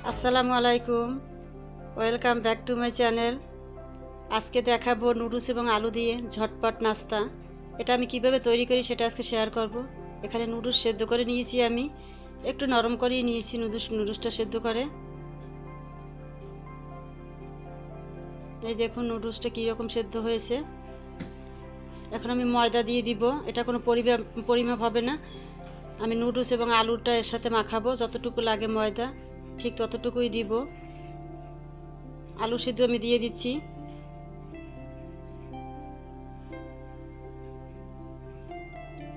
আসসালামু আলাইকুম, welcome back to my channel. আজকে দেখাবো নুডলস এবং আলু দিয়ে ঝটপট নাস্তা। এটা আমি কিভাবে তৈরি করি সেটা আজকে শেয়ার করব। এখানে নুডলস সেদ্ধ করে নিয়েছি, আমি একটু নরম করেই নিয়েছি নুডলসটা সেদ্ধ করে। এই দেখুন নুডলসটা কীরকম সেদ্ধ হয়েছে। এখন আমি ময়দা দিয়ে দিব। এটা কোনো পরিমাপ হবে না, আমি নুডলস এবং আলুটা এর সাথে মাখাবো। যতটুকু লাগে ময়দা ঠিক ততটুকুই দিব। আলু সিদ্ধ আমি দিয়ে দিচ্ছি।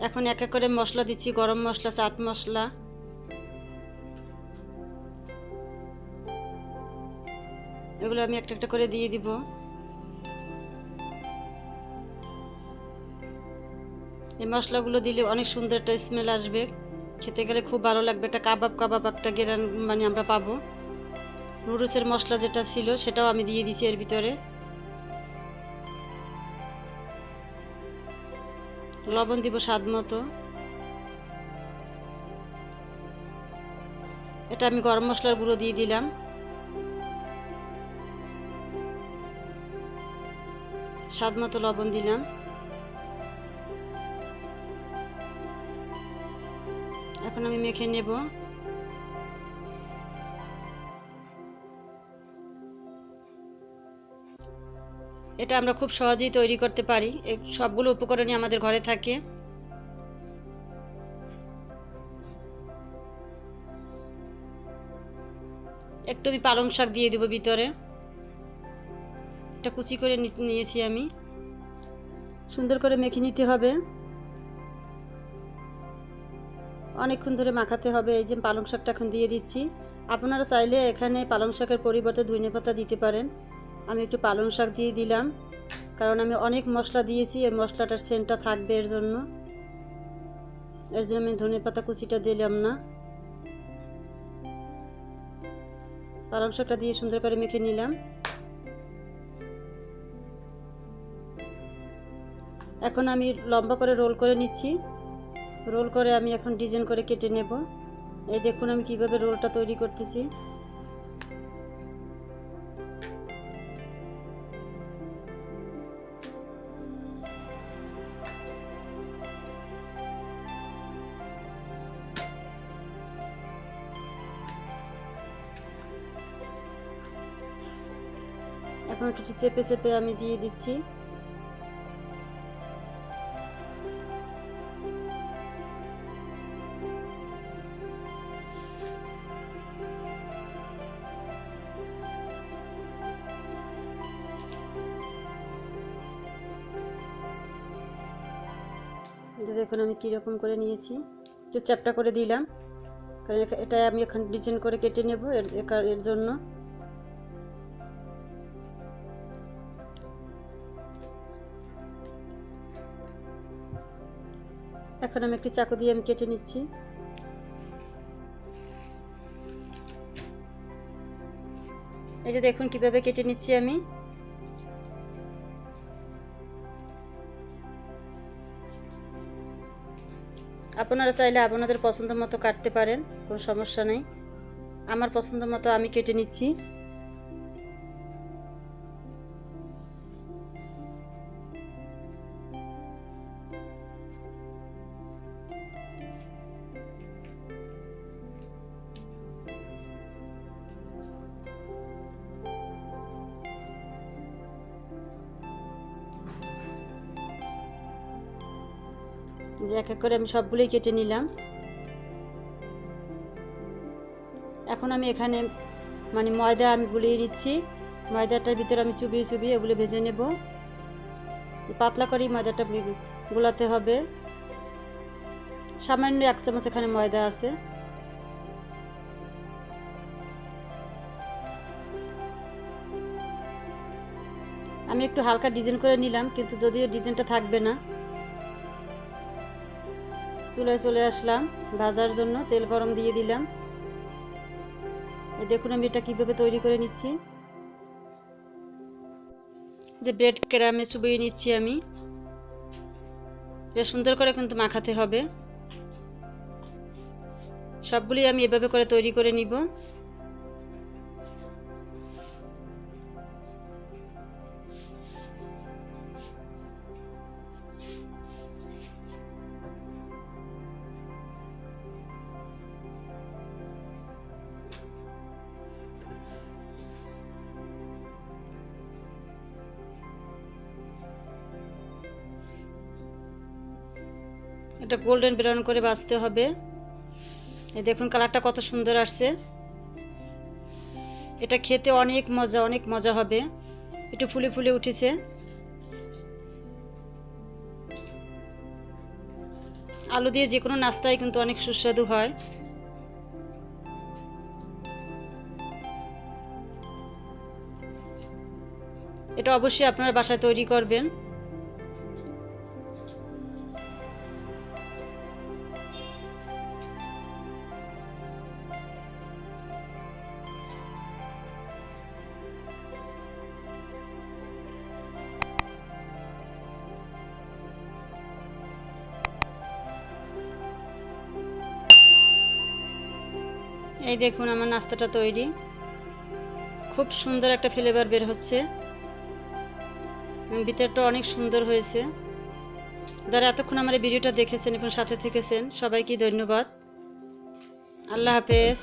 এখন এক এক করে মশলা দিচ্ছি, গরম মশলা, চাট মশলা। এগুলো আমি একটা একটা করে দিয়ে দিব। এই মশলাগুলো দিলে অনেক সুন্দর একটা স্মেল আসবে, খেতে গেলে খুব ভালো লাগবে। একটা কাবাব কাবাব একটা গেরান মানে আমরা পাবো। নুডলসের মশলা যেটা ছিল সেটাও আমি দিয়ে দিচ্ছি এর ভিতরে। লবণ দিব স্বাদ মতো। এটা আমি গরম মশলার গুঁড়ো দিয়ে দিলাম। স্বাদ মতো লবণ দিলাম। এখন আমি মেখে নেব। এটা আমরা খুব সহজেই তৈরি করতে পারি, এই সবগুলো উপকরণই আমাদের ঘরে থাকে। একটু আমি পালং শাক দিয়ে দেব ভিতরে। এটা কুচি করে নিয়েছি আমি। সুন্দর করে মেখে নিতে হবে, অনেকক্ষণ ধরে মাখাতে হবে। এই যে পালং শাকটা এখন দিয়ে দিচ্ছি। আপনারা চাইলে এখানে পালং শাকের পরিবর্তে ধনেপাতা দিতে পারেন। আমি একটু পালং শাক দিয়ে দিলাম, কারণ আমি অনেক মশলা দিয়েছি, এই মশলাটার সেন্টটা থাকবে এর জন্য আমি ধনেপাতা কুচিটা দিলাম না। পালং শাকটা দিয়ে সুন্দর করে মেখে নিলাম। এখন আমি লম্বা করে রোল করে নিচ্ছি। রোল করে আমি এখন ডিজাইন করে কেটে নেব। এই দেখুন আমি কিভাবে রোলটা তৈরি করতেছি। এখন একটু চেপে চেপে আমি দিয়ে দিচ্ছি। দেখুন আমি কীরকম করে নিয়েছি, একটু চ্যাপটা করে দিলাম, কারণ এটা আমি এখন ডিজাইন করে কেটে নেব এর জন্য। এখন আমি একটি চাকু দিয়ে আমি কেটে নিচ্ছি। এই যে দেখুন কিভাবে কেটে নিচ্ছি আমি। আপনারা চাইলে আপনাদের পছন্দ মতো কাটতে পারেন, কোনো সমস্যা নেই। আমার পছন্দ মতো আমি কেটে নিচ্ছি। যে এক এক করে আমি সবগুলোই কেটে নিলাম। এখন আমি এখানে মানে ময়দা আমি গুলিয়ে নিচ্ছি। ময়দাটার ভিতরে আমি চুবিয়ে চুবিয়ে এগুলো ভেজে নেব। পাতলা করেই ময়দাটা গোলাতে হবে। সামান্য 1 চামচ এখানে ময়দা আছে। আমি একটু হালকা ডিজাইন করে নিলাম, কিন্তু যদিও ডিজাইনটা থাকবে না। চুলায় চলে আসলাম ভাজার জন্য, তেল গরম দিয়ে দিলাম। দেখুন আমি এটা কিভাবে তৈরি করে নিচ্ছি। যে ব্রেড ক্রামে চুবিয়ে নিচ্ছি আমি। এটা সুন্দর করে কিন্তু মাখাতে হবে। সবগুলি আমি এভাবে করে তৈরি করে নিব। এটা গোল্ডেন ব্রাউন করে ভাজতে হবে। এই দেখুন কালারটা কত সুন্দর আসছে। এটা খেতে অনেক মজা হবে। একটু ফুলে ফুলে উঠেছে। আলু দিয়ে যে কোনো নাস্তায় কিন্তু অনেক সুস্বাদু হয়। এটা অবশ্যই আপনারা বাসায় তৈরি করবেন। এই দেখুন আমার নাস্তাটা তৈরি। খুব সুন্দর একটা ফ্লেভার বের হচ্ছে। ভিতরটা অনেক সুন্দর হয়েছে। যারা এতক্ষণ আমার এই ভিডিওটা দেখেছেন এবং সাথে থেকেছেন সবাইকে ধন্যবাদ। আল্লাহ হাফেজ।